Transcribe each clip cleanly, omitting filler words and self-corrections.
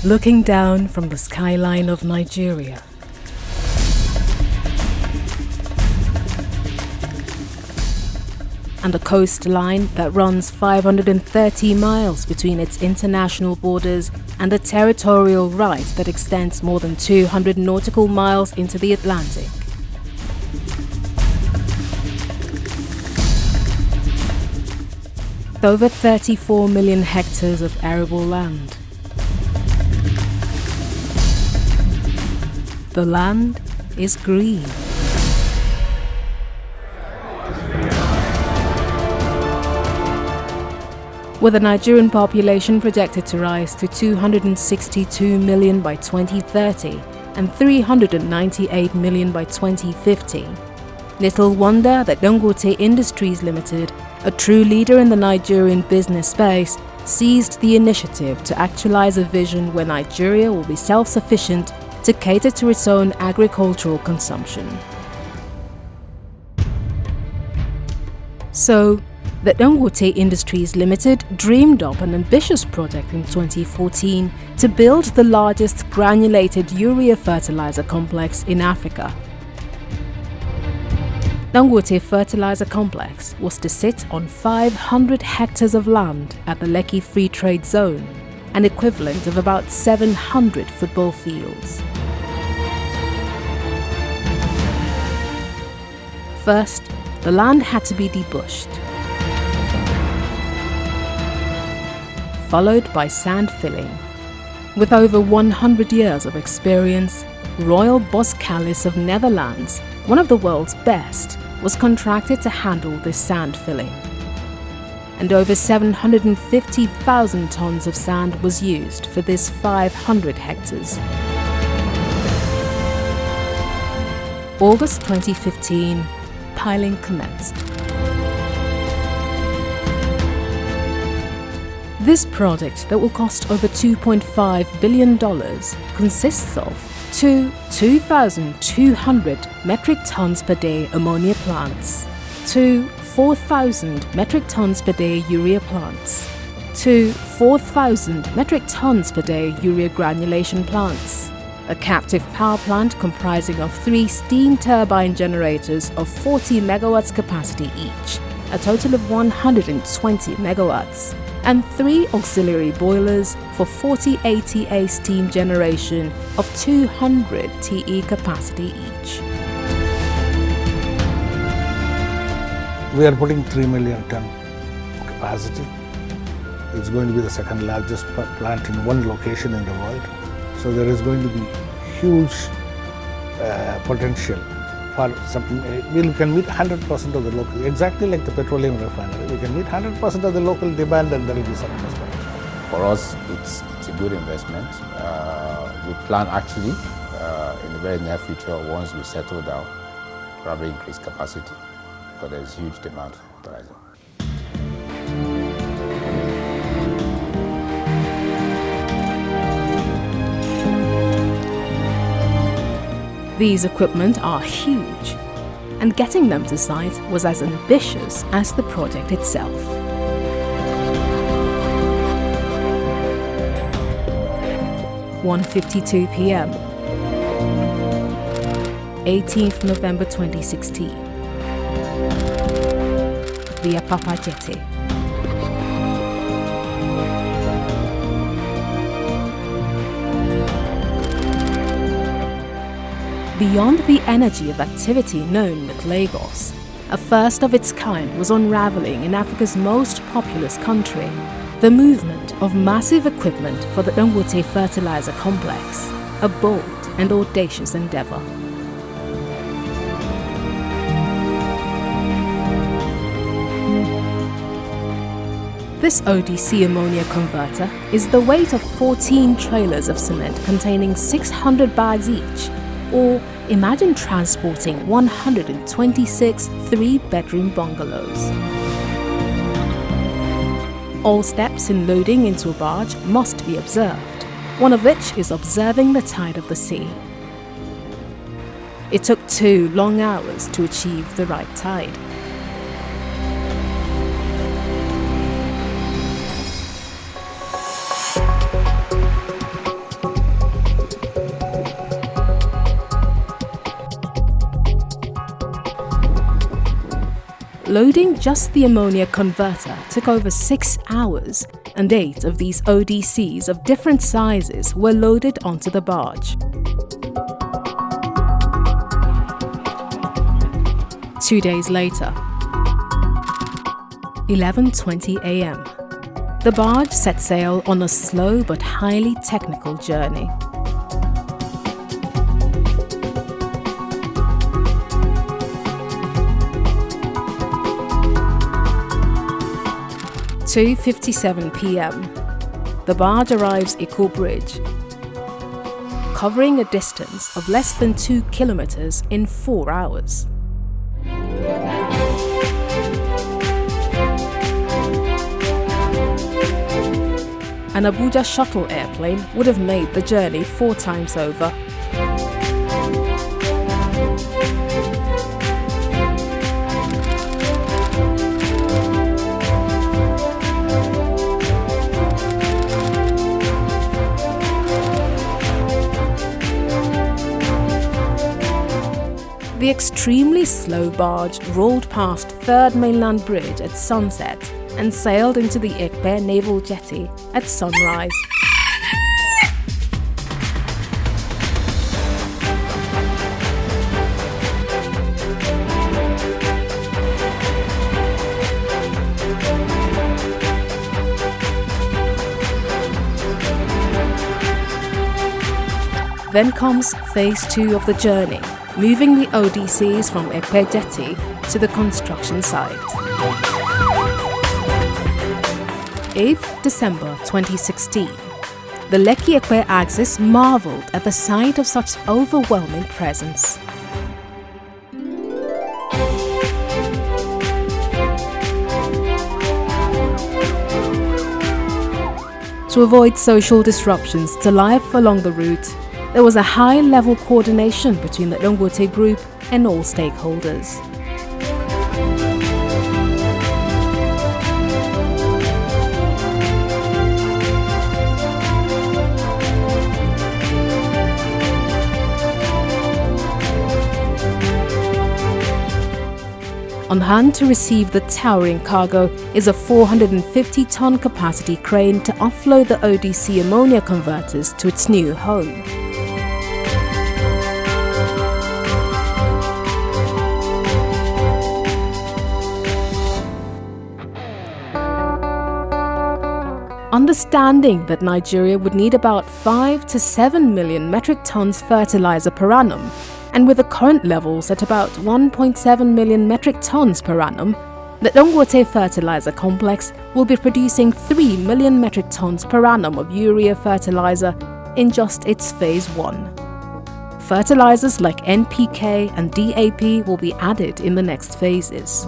looking down from the skyline of Nigeria. And a coastline that runs 530 miles between its international borders and a territorial right that extends more than 200 nautical miles into the Atlantic. With over 34 million hectares of arable land. The land is green. With the Nigerian population projected to rise to 262 million by 2030 and 398 million by 2050. Little wonder that Dangote Industries Limited, a true leader in the Nigerian business space, seized the initiative to actualize a vision where Nigeria will be self-sufficient to cater to its own agricultural consumption. So, the Dangote Industries Limited dreamed up an ambitious project in 2014 to build the largest granulated urea fertilizer complex in Africa. Dangote Fertilizer Complex was to sit on 500 hectares of land at the Lekki Free Trade Zone, an equivalent of about 700 football fields. First, the land had to be debushed, followed by sand filling. With over 100 years of experience, Royal Boskalis of Netherlands, one of the world's best, was contracted to handle this sand filling. And over 750,000 tons of sand was used for this 500 hectares. August 2015, piling commenced. This project that will cost over $2.5 billion consists of two 2,200 metric tons per day ammonia plants, two 4,000 metric tons per day urea plants, two 4,000 metric tons per day urea granulation plants, a captive power plant comprising of 3 steam turbine generators of 40 megawatts capacity each, a total of 120 megawatts, and 3 auxiliary boilers for 40 ATA steam generation of 200 TE capacity each. We are putting 3 million ton capacity. It's going to be the second largest plant in one location in the world. So there is going to be huge potential for we can meet 100% of the local, exactly like the petroleum refinery. We can meet 100% of the local demand and there will be surplus production. For us, it's a good investment. We plan actually in the very near future, once we settle down, probably increase capacity because there's huge demand for fertilizer. These equipment are huge, and getting them to site was as ambitious as the project itself. (1:52 p.m. 18th November 2016. Via Papa Jetty. Beyond the energy of activity known with Lagos, a first of its kind was unraveling in Africa's most populous country, the movement of massive equipment for the Dangote Fertilizer Complex, a bold and audacious endeavor. This ODC ammonia converter is the weight of 14 trailers of cement containing 600 bags each, or imagine transporting 126 3-bedroom bungalows. All steps in loading into a barge must be observed, one of which is observing the tide of the sea. It took 2 long hours to achieve the right tide. loading just the ammonia converter took over 6 hours, and 8 of these ODCs of different sizes were loaded onto the barge. 2 days later, 11:20 a.m., the barge set sail on a slow but highly technical journey. At 2:57 p.m., the barge arrives Eko Bridge, covering a distance of less than 2 kilometers in 4 hours. An Abuja shuttle airplane would have made the journey 4 times over. The extremely slow barge rolled past 3rd Mainland Bridge at sunset and sailed into the Ekpe Naval Jetty at sunrise. Then comes phase 2 of the journey, moving the ODCs from Ekpe Jetty to the construction site. 8th December 2016, the Lekki Ekpe axis marveled at the sight of such overwhelming presence. To avoid social disruptions to life along the route, there was a high-level coordination between the Dangote Group and all stakeholders. On hand to receive the towering cargo is a 450-ton capacity crane to offload the ODC ammonia converters to its new home. Understanding that Nigeria would need about 5 to 7 million metric tons fertilizer per annum, and with the current levels at about 1.7 million metric tons per annum, the Dangote Fertilizer Complex will be producing 3 million metric tons per annum of urea fertilizer in just its phase 1. Fertilizers like NPK and DAP will be added in the next phases.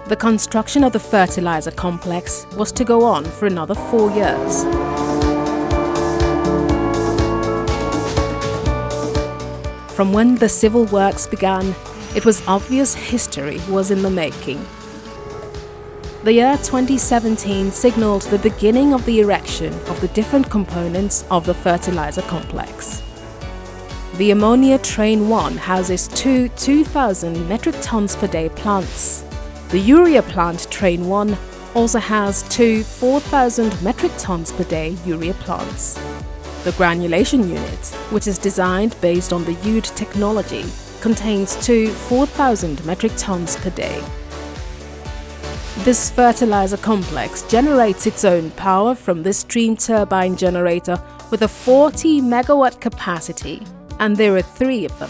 The construction of the fertilizer complex was to go on for another 4 years. From when the civil works began, it was obvious history was in the making. The year 2017 signaled the beginning of the erection of the different components of the fertilizer complex. The ammonia Train 1 houses 2 2,000 metric tons per day plants. The urea plant Train 1 also has 2 4,000 metric tons per day urea plants. The granulation unit, which is designed based on the UD technology, contains 2 4,000 metric tons per day. This fertilizer complex generates its own power from this steam turbine generator with a 40 megawatt capacity, and there are 3 of them.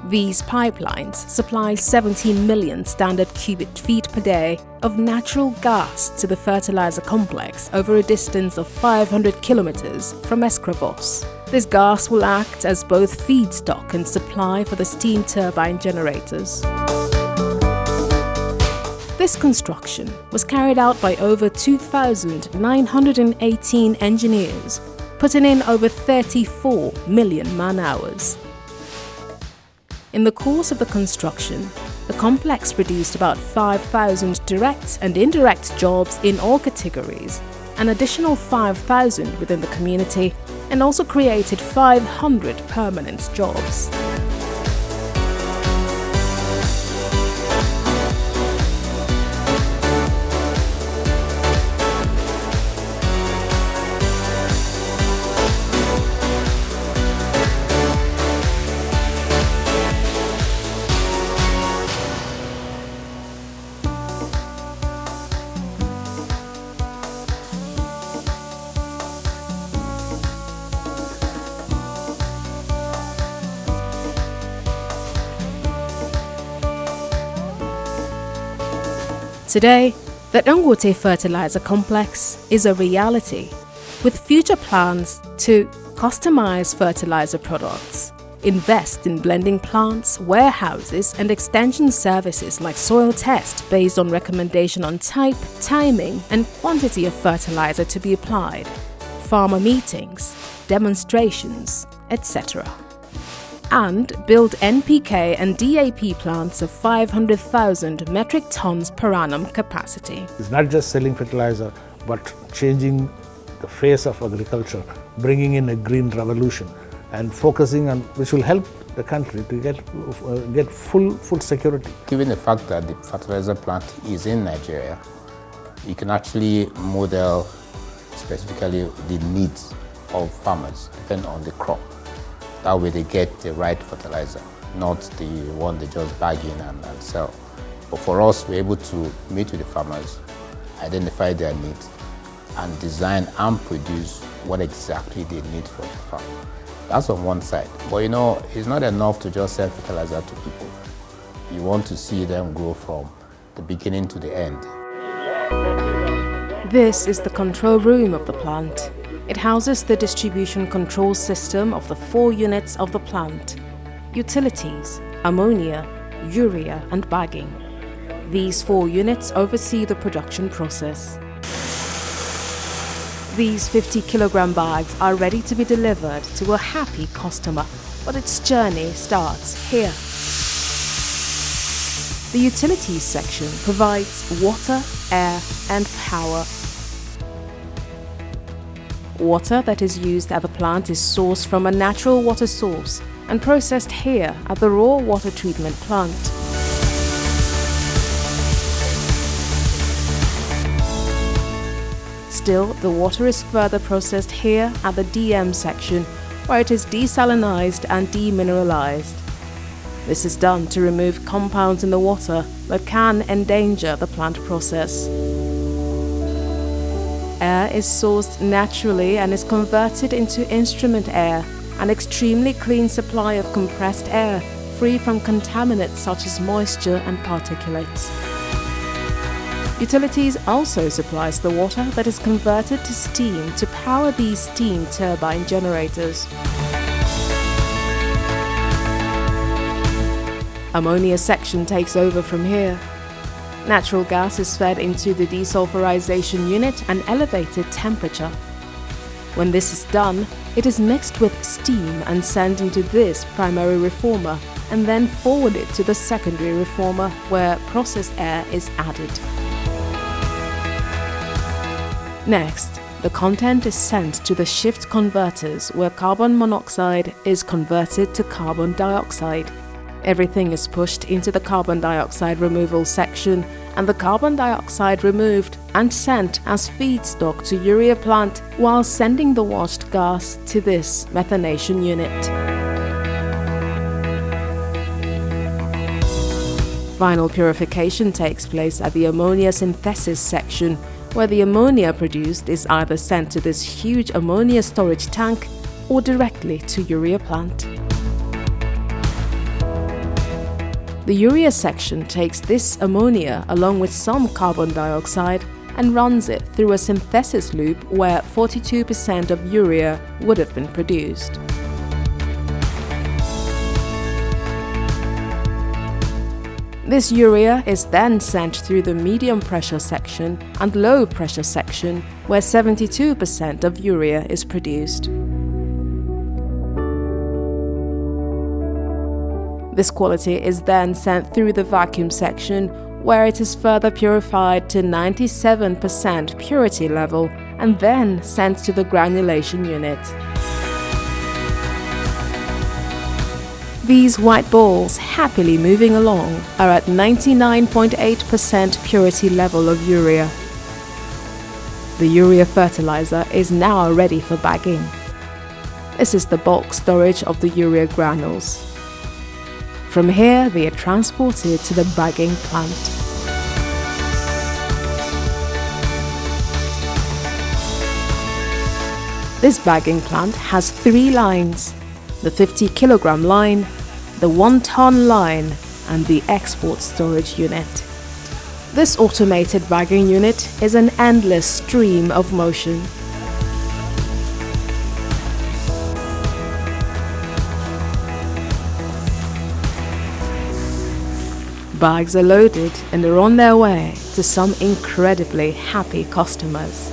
These pipelines supply 17 million standard cubic feet per day of natural gas to the fertilizer complex over a distance of 500 kilometers from Escravos. This gas will act as both feedstock and supply for the steam turbine generators. This construction was carried out by over 2,918 engineers, putting in over 34 million man-hours. In the course of the construction, the complex produced about 5,000 direct and indirect jobs in all categories, an additional 5,000 within the community, and also created 500 permanent jobs. Today, the Dangote Fertilizer Complex is a reality, with future plans to customize fertilizer products, invest in blending plants, warehouses, and extension services like soil test based on recommendation on type, timing, and quantity of fertilizer to be applied, farmer meetings, demonstrations, etc. And build NPK and DAP plants of 500,000 metric tons per annum capacity. It's not just selling fertilizer, but changing the face of agriculture, bringing in a green revolution, and focusing on which will help the country to get full food security. Given the fact that the fertilizer plant is in Nigeria, you can actually model specifically the needs of farmers depending on the crop. That way they get the right fertilizer, not the one they just bag in and sell. But for us, we're able to meet with the farmers, identify their needs, and design and produce what exactly they need for the farm. That's on one side. But it's not enough to just sell fertilizer to people. You want to see them grow from the beginning to the end. This is the control room of the plant. It houses the distribution control system of the 4 units of the plant: utilities, ammonia, urea, and bagging. These 4 units oversee the production process. These 50-kilogram bags are ready to be delivered to a happy customer, but its journey starts here. The utilities section provides water, air, and power. Water that is used at the plant is sourced from a natural water source and processed here at the raw water treatment plant. Still, the water is further processed here at the DM section, where it is desalinized and demineralized. This is done to remove compounds in the water that can endanger the plant process. Air is sourced naturally and is converted into instrument air, an extremely clean supply of compressed air, free from contaminants such as moisture and particulates. Utilities also supplies the water that is converted to steam to power these steam turbine generators. Ammonia section takes over from here. Natural gas is fed into the desulfurization unit at an elevated temperature. When this is done, it is mixed with steam and sent into this primary reformer and then forwarded to the secondary reformer where processed air is added. Next, the content is sent to the shift converters where carbon monoxide is converted to carbon dioxide. Everything is pushed into the carbon dioxide removal section and the carbon dioxide removed and sent as feedstock to urea plant while sending the washed gas to this methanation unit. Final purification takes place at the ammonia synthesis section, where the ammonia produced is either sent to this huge ammonia storage tank or directly to urea plant. The urea section takes this ammonia along with some carbon dioxide and runs it through a synthesis loop where 42% of urea would have been produced. This urea is then sent through the medium pressure section and low pressure section where 72% of urea is produced. This quality is then sent through the vacuum section where it is further purified to 97% purity level and then sent to the granulation unit. These white balls happily moving along are at 99.8% purity level of urea. The urea fertilizer is now ready for bagging. This is the bulk storage of the urea granules. From here, they are transported to the bagging plant. This bagging plant has 3 lines: the 50-kilogram line, the 1-ton line, and the export storage unit. This automated bagging unit is an endless stream of motion. Bags are loaded and are on their way to some incredibly happy customers.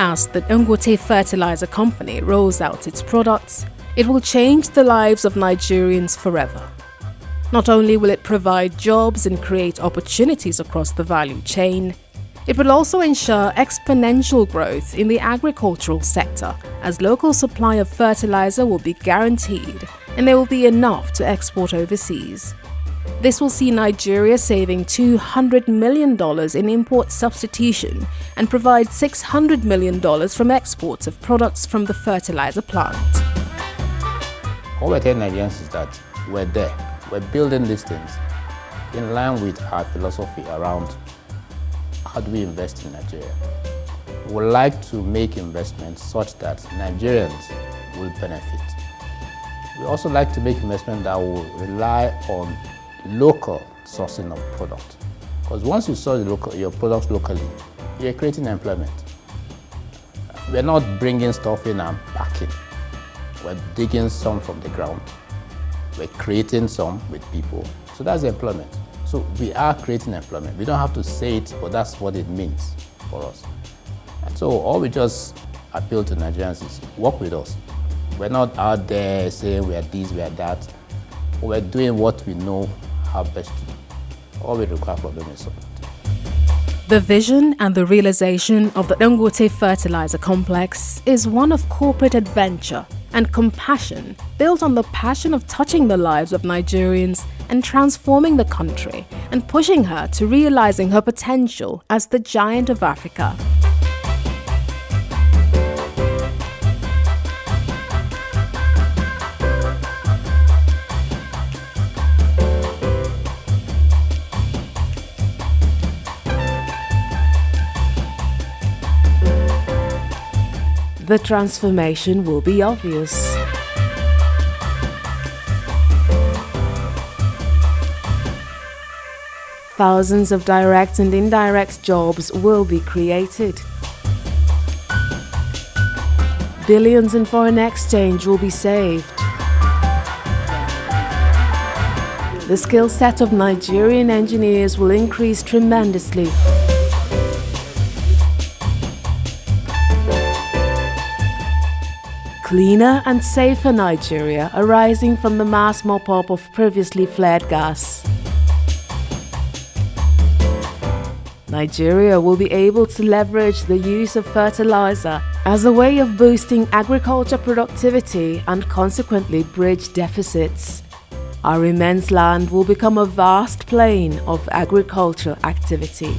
As the Dangote Fertilizer company rolls out its products, it will change the lives of Nigerians forever. Not only will it provide jobs and create opportunities across the value chain, it will also ensure exponential growth in the agricultural sector, as local supply of fertilizer will be guaranteed and there will be enough to export overseas. This will see Nigeria saving $200 million in import substitution and provide $600 million from exports of products from the fertilizer plant. What we're telling Nigerians is that we're there. We're building these things in line with our philosophy around how do we invest in Nigeria. We would like to make investments such that Nigerians will benefit. We also like to make investments that will rely on local sourcing of product. Because once you source your products locally, you're creating employment. We're not bringing stuff in and packing. We're digging some from the ground. We're creating some with people. So that's employment. So we are creating employment. We don't have to say it, but that's what it means for us. And so all we just appeal to Nigerians is work with us. We're not out there saying we are this, we are that. We're doing what we know how best to do. All we require from them is support. The vision and the realization of the Dangote Fertilizer Complex is one of corporate adventure and compassion, built on the passion of touching the lives of Nigerians and transforming the country and pushing her to realizing her potential as the giant of Africa. The transformation will be obvious. Thousands of direct and indirect jobs will be created. Billions in foreign exchange will be saved. The skill set of Nigerian engineers will increase tremendously. Cleaner and safer Nigeria arising from the mass mop-up of previously flared gas. Nigeria will be able to leverage the use of fertilizer as a way of boosting agriculture productivity and consequently bridge deficits. Our immense land will become a vast plain of agricultural activity.